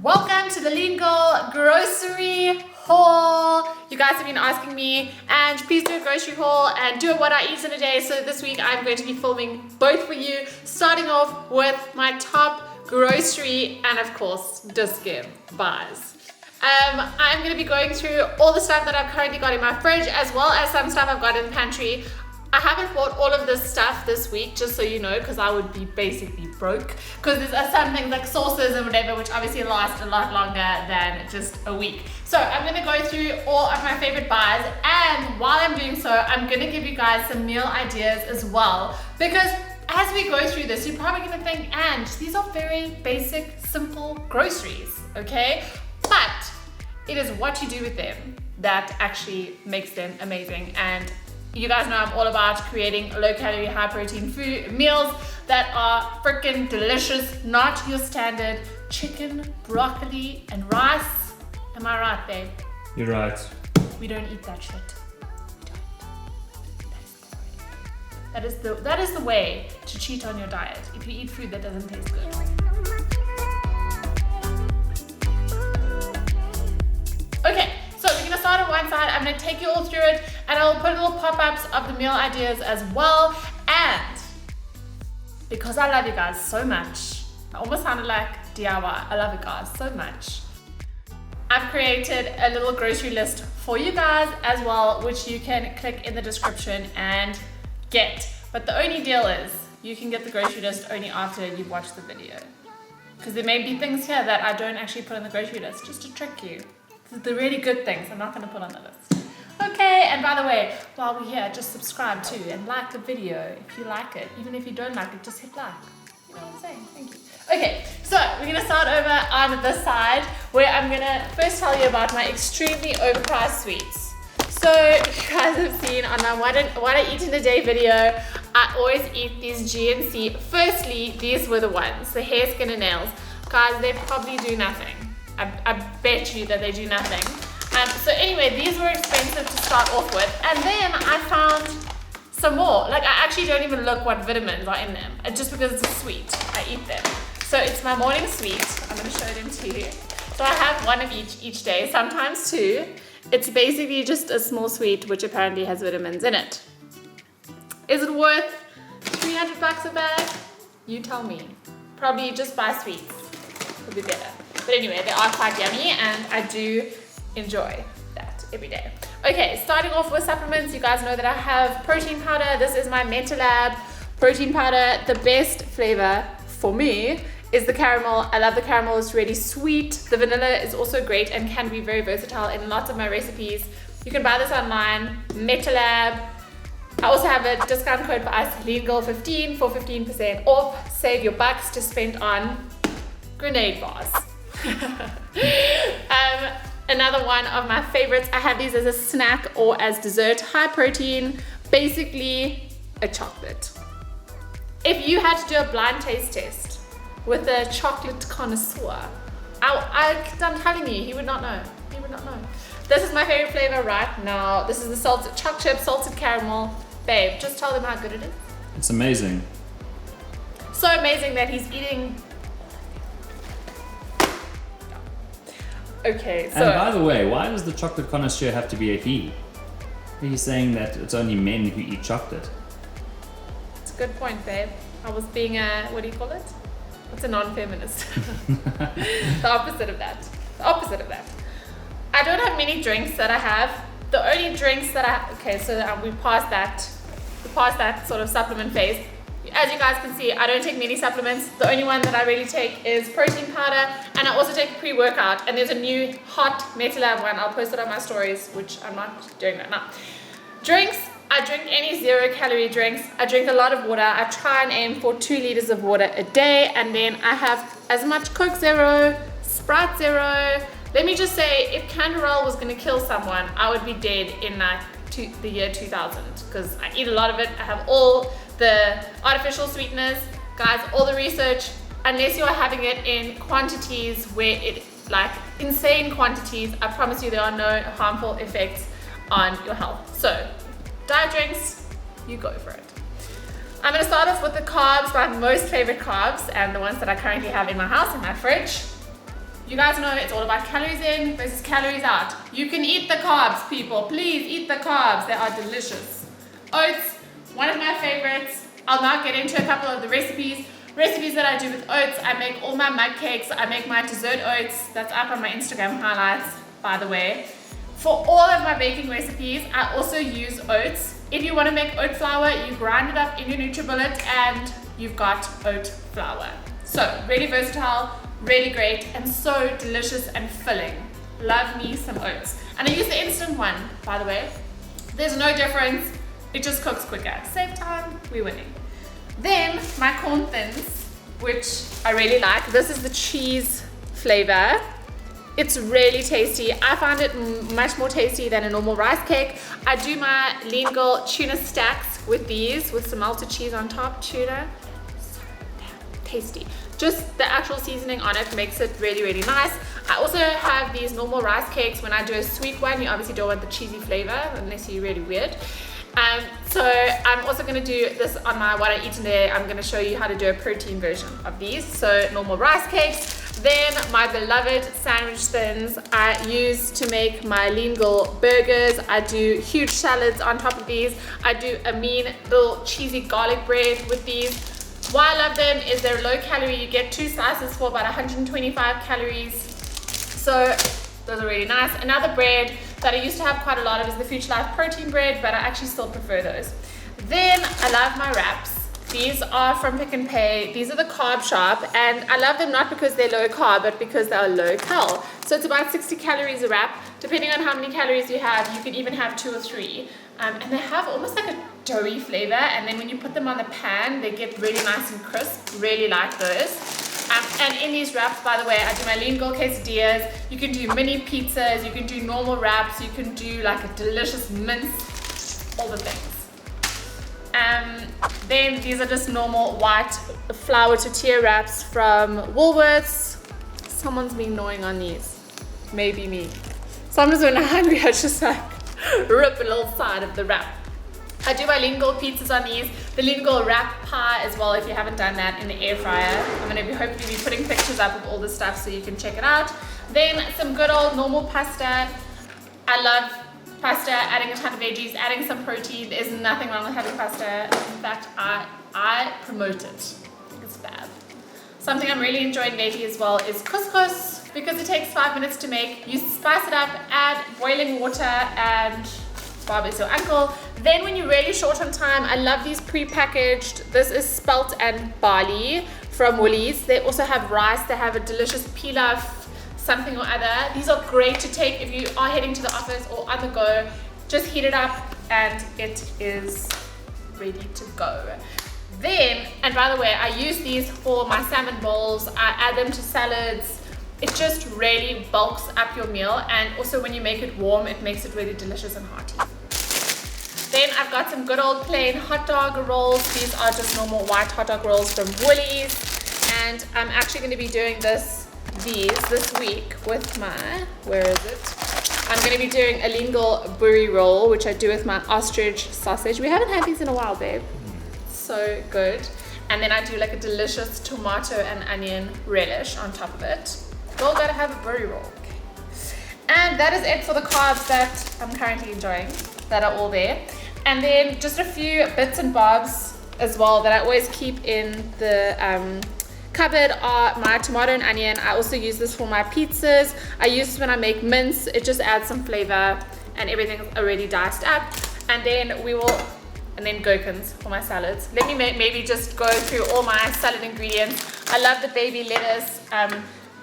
Welcome to the Lean Girl grocery haul. You guys have been asking me, and please do a grocery haul and do what I eat in a day. So this week I'm going to be filming both for you, starting off with my top grocery and of course Dis-chem buys. I'm going to be going through all the stuff that I've currently got in my fridge, as well as some stuff I've got in the pantry. I haven't bought all of this stuff this week, just so you know, because I would be basically broke. Because there's some things like sauces and whatever, which obviously last a lot longer than just a week. So I'm going to go through all of my favorite buys, and while I'm doing so, I'm going to give you guys some meal ideas as well. Because as we go through this, you're probably going to think, and these are very basic, simple groceries, okay? But it is what you do with them that actually makes them amazing. And you guys know I'm all about creating low calorie, high protein food meals that are freaking delicious, not your standard chicken, broccoli, and rice. Am I right, babe? You're right. We don't eat that shit. That is the way to cheat on your diet, if you eat food that doesn't taste good. Okay. So we're gonna start on one side. I'm gonna take you all through it, and I'll put little pop-ups of the meal ideas as well. And because I love you guys so much, I almost sounded like DIY. I love you guys so much. I've created a little grocery list for you guys as well, which you can click in the description and get. But the only deal is you can get the grocery list only after you've watched the video. Because there may be things here that I don't actually put on the grocery list, just to trick you. The really good things I'm not going to put on the list. Okay, and by the way, while we're here, just subscribe too and like the video if you like it. Even if you don't like it, just hit like. You know what I'm saying? Thank you. Okay, so we're going to start over on this side, where I'm going to first tell you about my extremely overpriced sweets. So you guys have seen on my what I eat in a day video, I always eat these GNC. Firstly, these were the ones, the hair, skin and nails. Guys, they probably do nothing. I bet you that they do nothing. So anyway, these were expensive to start off with. And then I found some more. Like, I actually don't even look what vitamins are in them. Just because it's a sweet, I eat them. So it's my morning sweet. I'm going to show them to you. So I have one of each day, sometimes two. It's basically just a small sweet, which apparently has vitamins in it. Is it worth $300 a bag? You tell me. Probably just buy sweets. Would be better. But anyway, they are quite yummy, and I do enjoy that every day. Okay, starting off with supplements, you guys know that I have protein powder. This is my Mentalab protein powder. The best flavor for me is the caramel. I love the caramel, it's really sweet. The vanilla is also great and can be very versatile in lots of my recipes. You can buy this online, Mentalab. I also have a discount code for us, LeanGirl15 for 15% off. Save your bucks to spend on grenade bars. Another one of my favorites, I have these as a snack or as dessert, high protein, basically a chocolate. If you had to do a blind taste test with a chocolate connoisseur, I'm telling you, he would not know. He would not know. This is my favorite flavor right now. This is the salted chocolate chip, salted caramel. Babe, just tell them how good it is. It's amazing. So amazing that he's eating. Okay, so. And by the way, why does the chocolate connoisseur have to be a he? He's saying that it's only men who eat chocolate. It's a good point, babe. I was being what do you call it? What's a non-feminist? The opposite of that. The opposite of that. I don't have many drinks that I have. The only drinks that okay, so we passed that sort of supplement phase. As you guys can see, I don't take many supplements. The only one that I really take is protein powder, and I also take a pre-workout. And there's a new hot Mentalab one. I'll post it on my stories, which I'm not doing right now. Drinks, I drink any 0-calorie drinks. I drink a lot of water. I try and aim for 2 liters of water a day, and then I have as much Coke Zero, Sprite Zero. Let me just say, if Canderel was going to kill someone, I would be dead in the year 2000, because I eat a lot of it. I have all the artificial sweeteners, guys, all the research, unless you're having it in quantities where like insane quantities, I promise you there are no harmful effects on your health. So diet drinks, you go for it. I'm going to start off with the carbs, my most favorite carbs, and the ones that I currently have in my house, in my fridge. You guys know it's all about calories in versus calories out. You can eat the carbs, people. Please eat the carbs. They are delicious. Oats, one of my favorites. I'll now get into a couple of the recipes that I do with oats. I make all my mug cakes. I make my dessert oats. That's up on my Instagram highlights, by the way. For all of my baking recipes, I also use oats. If you want to make oat flour, you grind it up in your NutriBullet and you've got oat flour. So really versatile, really great, and so delicious and filling. Love me some oats. And I use the instant one, by the way. There's no difference. It just cooks quicker. Save time, we're winning. Then my corn thins, which I really like. This is the cheese flavor. It's really tasty. I find it much more tasty than a normal rice cake. I do my Lean Girl tuna stacks with these, with some melted cheese on top. Tuna, so damn tasty. Just the actual seasoning on it makes it really, really nice. I also have these normal rice cakes. When I do a sweet one, you obviously don't want the cheesy flavor unless you're really weird. So I'm also going to do this on my what I eat today. I'm going to show you how to do a protein version of these. So normal rice cakes. Then my beloved sandwich thins I use to make my Lean Girl burgers. I do huge salads on top of these. I do a mean little cheesy garlic bread with these. Why I love them is they're low calorie. You get 2 slices for about 125 calories. So those are really nice. Another bread that I used to have quite a lot of is the Future Life protein bread, but I actually still prefer those. Then I love my wraps. These are from Pick n Pay. These are the Carb Shop, and I love them not because they're low carb, but because they're low cal. So it's about 60 calories a wrap. Depending on how many calories you have, you can even have 2 or 3. And they have almost like a doughy flavor, and then when you put them on the pan, they get really nice and crisp. Really like those. And in these wraps, by the way, I do my Lean Girl quesadillas. You can do mini pizzas, you can do normal wraps, you can do like a delicious mince, all the things. Then these are just normal white flour tortilla wraps from Woolworths. Someone's been gnawing on these, maybe me. Sometimes when I'm hungry, I just like rip a little side of the wrap. I do my Lean Girl pizzas on these, the Lean Girl wrap pie as well if you haven't done that in the air fryer. I'm going to hopefully be putting pictures up of all this stuff so you can check it out. Then some good old normal pasta. I love pasta, adding a ton of veggies, adding some protein. There's nothing wrong with having pasta. In fact, I promote it. It's bad. Something I'm really enjoying lately as well is couscous, because it takes 5 minutes to make. You spice it up, add boiling water and Bob is your uncle. Then when you're really short on time, I love these pre-packaged. This is spelt and barley from Woolies. They also have rice. They have a delicious pilaf, something or other. These are great to take if you are heading to the office or on the go. Just heat it up and it is ready to go. Then, and by the way, I use these for my salmon bowls. I add them to salads. It just really bulks up your meal, and also when you make it warm, it makes it really delicious and hearty. Then I've got some good old plain hot dog rolls. These are just normal white hot dog rolls from Woolies, and I'm actually going to be doing these this week with my, where is it? I'm going to be doing a Lean Girl burri roll, which I do with my ostrich sausage. We haven't had these in a while, babe. So good. And then I do like a delicious tomato and onion relish on top of it. Girl, gotta have a burri roll. Okay. And that is it for the carbs that I'm currently enjoying, that are all there. And then just a few bits and bobs as well that I always keep in the cupboard are my tomato and onion. I also use this for my pizzas. I use this when I make mince. It just adds some flavor, and everything's already diced up. And then gherkins for my salads. Let me maybe just go through all my salad ingredients. I love the baby lettuce,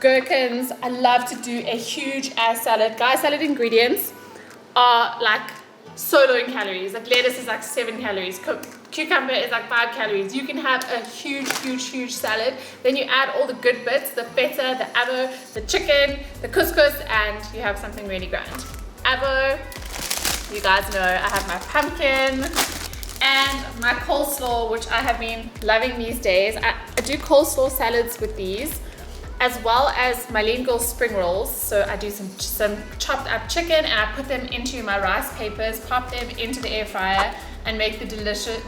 gherkins. I love to do a huge ass salad. Guys, salad ingredients are like so low in calories. Like lettuce is like 7 calories. Cucumber is like 5 calories. You can have a huge salad. Then you add all the good bits, the feta, the avo, the chicken, the couscous, and you have something really grand. Avo, you guys know I have my pumpkin and my coleslaw, which I have been loving these days. I do coleslaw salads with these, as well as my Lean Girl spring rolls. So I do some chopped up chicken, and I put them into my rice papers, pop them into the air fryer, and make the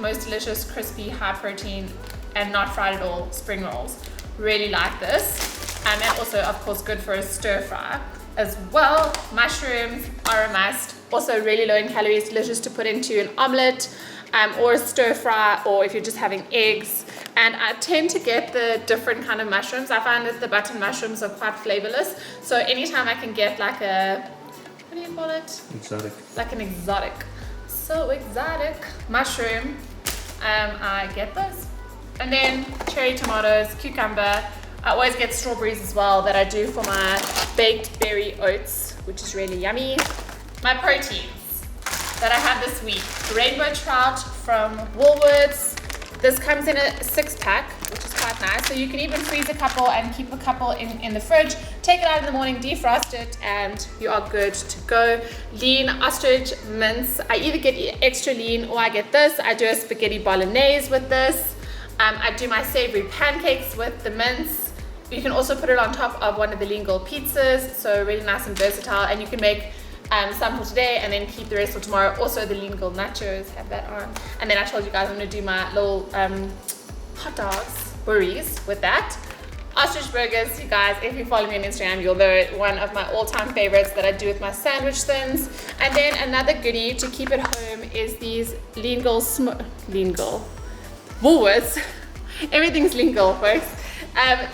most delicious, crispy, high protein, and not fried at all spring rolls. Really like this. And also, of course, good for a stir fry as well. Mushrooms are a must. Also really low in calories, delicious to put into an omelette or a stir fry, or if you're just having eggs. And I tend to get the different kind of mushrooms. I find that the button mushrooms are quite flavorless. So anytime I can get like a, what do you call it? Exotic. Like an exotic. So exotic mushroom. I get those. And then cherry tomatoes, cucumber. I always get strawberries as well that I do for my baked berry oats, which is really yummy. My proteins that I have this week. Rainbow trout from Woolworths. This comes in a 6-pack, which is quite nice. So you can even freeze a couple and keep a couple in the fridge. Take it out in the morning, defrost it, and you are good to go. Lean ostrich mince. I either get extra lean or I get this. I do a spaghetti bolognese with this. I do my savory pancakes with the mince. You can also put it on top of one of the lean gold pizzas. So really nice and versatile. And you can make some for today and then keep the rest for tomorrow. Also the lean gold nachos, have that on. And then I told you guys I'm gonna do my little hot dogs, burries with that. Ostrich burgers, you guys, if you follow me on Instagram, you'll know it, one of my all-time favorites that I do with my sandwich thins. And then another goodie to keep at home is these Woolworths. Everything's legal, folks.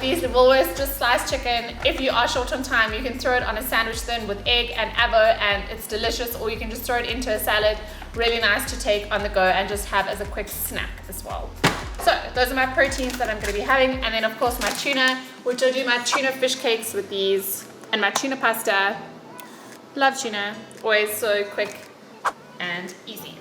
These Woolworths just sliced chicken. If you are short on time, you can throw it on a sandwich thin with egg and avo, and it's delicious. Or you can just throw it into a salad. Really nice to take on the go and just have as a quick snack as well. So those are my proteins that I'm going to be having. And then of course my tuna, which I do my tuna fish cakes with these, and my tuna pasta. Love tuna, always so quick and easy.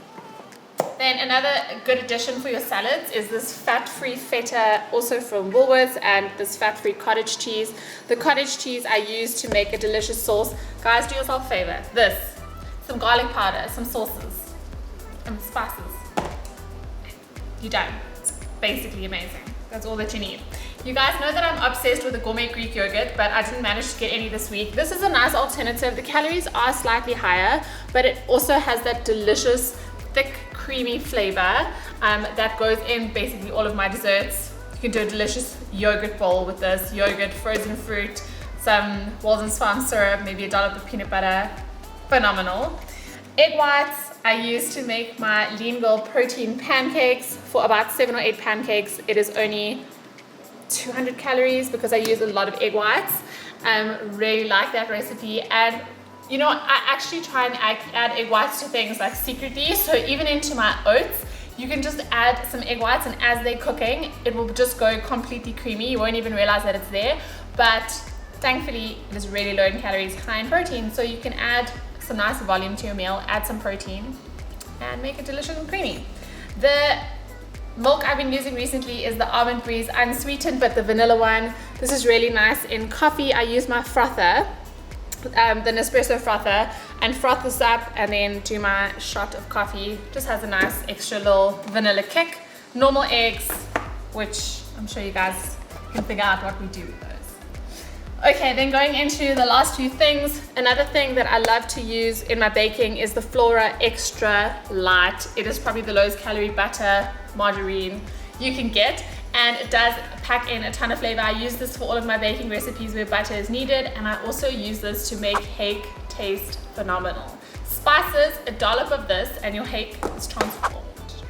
Then another good addition for your salads is this fat-free feta, also from Woolworths, and this fat-free cottage cheese. The cottage cheese I use to make a delicious sauce. Guys, do yourself a favor. This, some garlic powder, some sauces, and spices. You're done. It's basically amazing. That's all that you need. You guys know that I'm obsessed with the gourmet Greek yogurt, but I didn't manage to get any this week. This is a nice alternative. The calories are slightly higher, but it also has that delicious, thick, creamy flavor that goes in basically all of my desserts. You can do a delicious yogurt bowl with this. Yogurt, frozen fruit, some Walden's Farm syrup, maybe a dollop of peanut butter. Phenomenal. Egg whites I use to make my lean gold protein pancakes. For about 7 or 8 pancakes, it is only 200 calories because I use a lot of egg whites. Really like that recipe. And you know, I actually try and add egg whites to things like secretly. So even into my oats, you can just add some egg whites, and as they're cooking, it will just go completely creamy. You won't even realize that it's there. But thankfully, it is really low in calories, high in protein. So you can add some nice volume to your meal, add some protein, and make it delicious and creamy. The milk I've been using recently is the Almond Breeze unsweetened, but the vanilla one. This is really nice in coffee. I use my frother. The Nespresso frother, and froth this up and then do my shot of coffee. Just has a nice extra little vanilla kick. Normal eggs, which I'm sure you guys can figure out what we do with those. Okay, then going into the last few things. Another thing that I love to use in my baking is the Flora Extra Light. It is probably the lowest calorie butter, margarine you can get, and it does pack in a ton of flavor. I use this for all of my baking recipes where butter is needed, and I also use this to make cake taste phenomenal. Spices, a dollop of this, and your cake is transformed.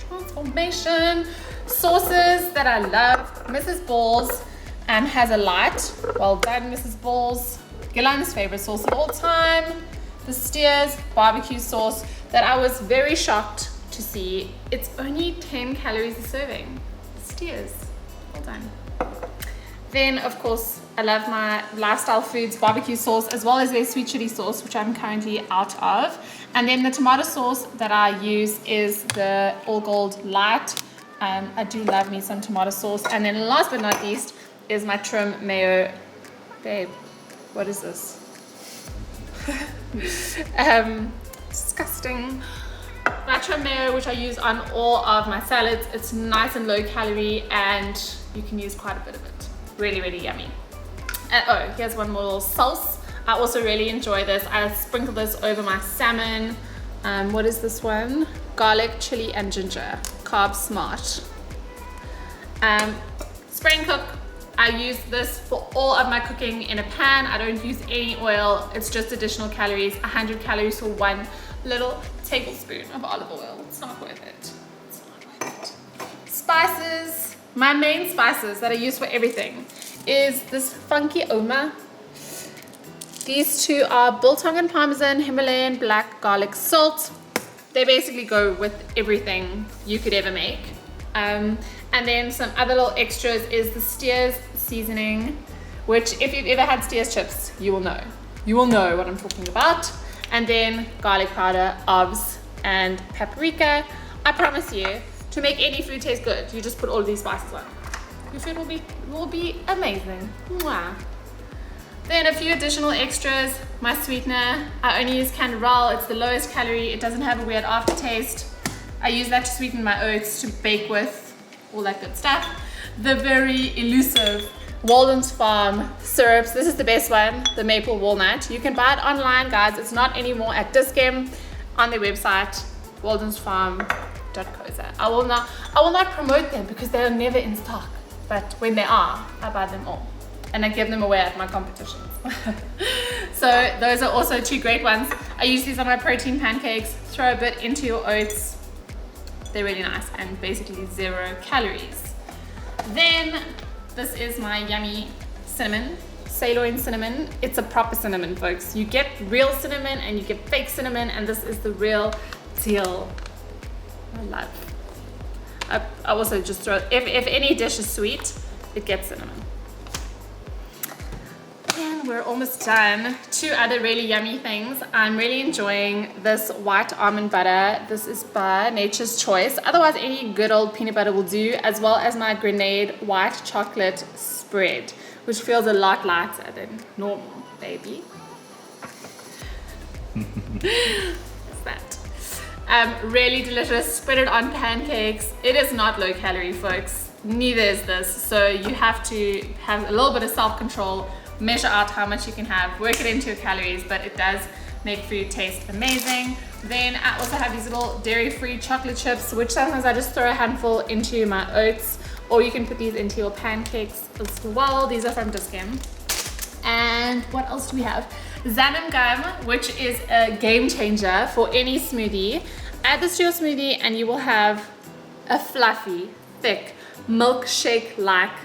Transformation. Sauces that I love. Mrs. Ball's has a light. Well done, Mrs. Ball's. Gilan's favorite sauce of all time. The Steers barbecue sauce that I was very shocked to see. It's only 10 calories a serving. Steers. Well done. Then of course I love my Lifestyle Foods barbecue sauce as well as their sweet chili sauce, which I'm currently out of. And then the tomato sauce that I use is the All Gold Light. I do love me some tomato sauce. And then last but not least is my trim mayo. Babe, what is this? Disgusting. My trim mayo, which I use on all of my salads. It's nice and low calorie, and you can use quite a bit of it. Really, really yummy. And oh, here's one more little sauce. I also really enjoy this. I sprinkle this over my salmon. What is this one? Garlic, chili, and ginger. Carb smart. Spray and cook. I use this for all of my cooking in a pan. I don't use any oil. It's just additional calories, 100 calories for one little tablespoon of olive oil. It's not worth it. It's not worth it. Spices. My main spices that I use for everything is this funky oma. These two are biltong and parmesan, Himalayan black garlic salt. They basically go with everything you could ever make. And then some other little extras is the Steers seasoning, which if you've ever had Steers chips, you will know. You will know what I'm talking about. And then garlic powder, herbs, and paprika. I promise you, to make any food taste good, you just put all of these spices on. Your food will be amazing. Mwah. Then a few additional extras. My sweetener, I only use canderel. It's the lowest calorie. It doesn't have a weird aftertaste. I use that to sweeten my oats, to bake with, all that good stuff. The very elusive Walden's Farm syrups. This is the best one, the maple walnut. You can buy it online, guys. It's not anymore at Dis-chem, on their website, waldensfarm.co.za. I will not promote them because they are never in stock. But when they are, I buy them all. And I give them away at my competitions. So those are also two great ones. I use these on my protein pancakes. Throw a bit into your oats. They're really nice and basically 0 calories. Then this is my yummy cinnamon, Saloin cinnamon. It's a proper cinnamon, folks. You get real cinnamon and you get fake cinnamon, and this is the real deal. I love. I also just throw, if any dish is sweet, it gets cinnamon. And we're almost done. 2 other really yummy things. I'm really enjoying this white almond butter. This is by Nature's Choice. Otherwise, any good old peanut butter will do, as well as my Grenade white chocolate spread, which feels a lot lighter than normal, baby. What's that? Really delicious. Spread it on pancakes. It is not low calorie, folks. Neither is this. So you have to have a little bit of self-control. Measure out how much you can have, work it into your calories, but it does make food taste amazing. Then I also have these little dairy-free chocolate chips, which sometimes I just throw a handful into my oats, or you can put these into your pancakes as well. These are from Dis-chem. And what else do we have? Xanam gum, which is a game changer for any smoothie. Add this to your smoothie and you will have a fluffy, thick, milkshake-like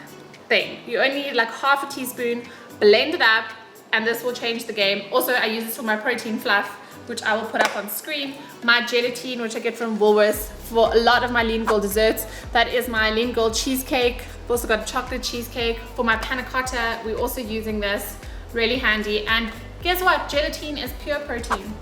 thing. You only need like half a teaspoon. Blend it up, and this will change the game. Also, I use this for my protein fluff, which I will put up on screen. My gelatine, which I get from Woolworths for a lot of my lean gold desserts. That is my lean gold cheesecake. I've also got a chocolate cheesecake. For my panna cotta, we're also using this. Really handy. And guess what? Gelatine is pure protein.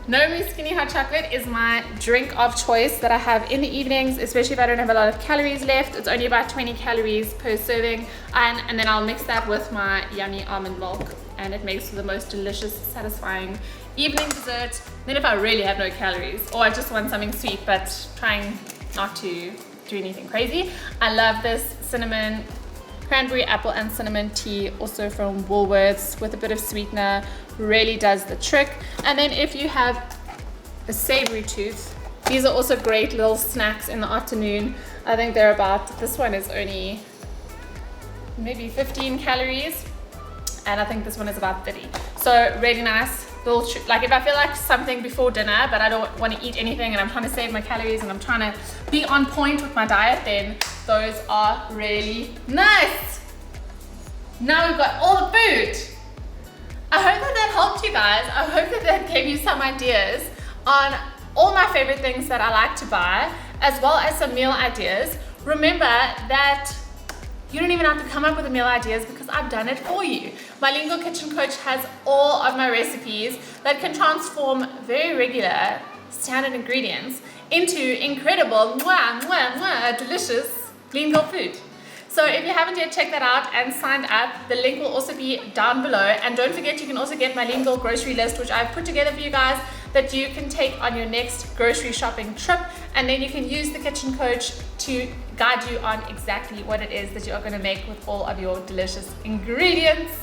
Nomi Skinny Hot Chocolate is my drink of choice that I have in the evenings, especially if I don't have a lot of calories left. It's only about 20 calories per serving, and then I'll mix that with my yummy almond milk, and it makes for the most delicious, satisfying evening dessert. Then if I really have no calories, or I just want something sweet but trying not to do anything crazy, I love this cinnamon, cranberry, apple and cinnamon tea, also from Woolworths, with a bit of sweetener. Really does the trick. And then if you have a savory tooth, these are also great little snacks in the afternoon. I think they're about, this one is only maybe 15 calories, and I think this one is about 30. So really nice little, like if I feel like something before dinner but I don't want to eat anything and I'm trying to save my calories and I'm trying to be on point with my diet, then those are really nice. Now we've got all the food. I hope that helped you guys. I hope that gave you some ideas on all my favorite things that I like to buy, as well as some meal ideas. Remember that you don't even have to come up with the meal ideas because I've done it for you. My Lingo Kitchen Coach has all of my recipes that can transform very regular standard ingredients into incredible, delicious Lingo food. So if you haven't yet checked that out and signed up, the link will also be down below. And don't forget, you can also get my Lingo grocery list, which I've put together for you guys, that you can take on your next grocery shopping trip. And then you can use the kitchen coach to guide you on exactly what it is that you are going to make with all of your delicious ingredients.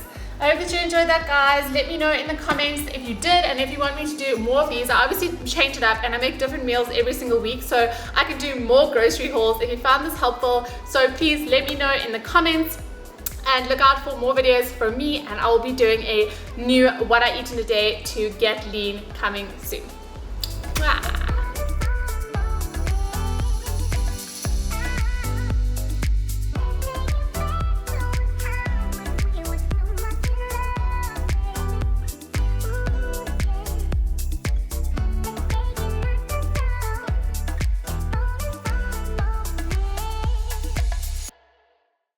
I hope that you enjoyed that, guys. Let me know in the comments if you did, and if you want me to do more of these. I obviously change it up and I make different meals every single week, so I can do more grocery hauls if you found this helpful. So please let me know in the comments, and look out for more videos from me, and I will be doing a new what I eat in a day to get lean coming soon. Mwah.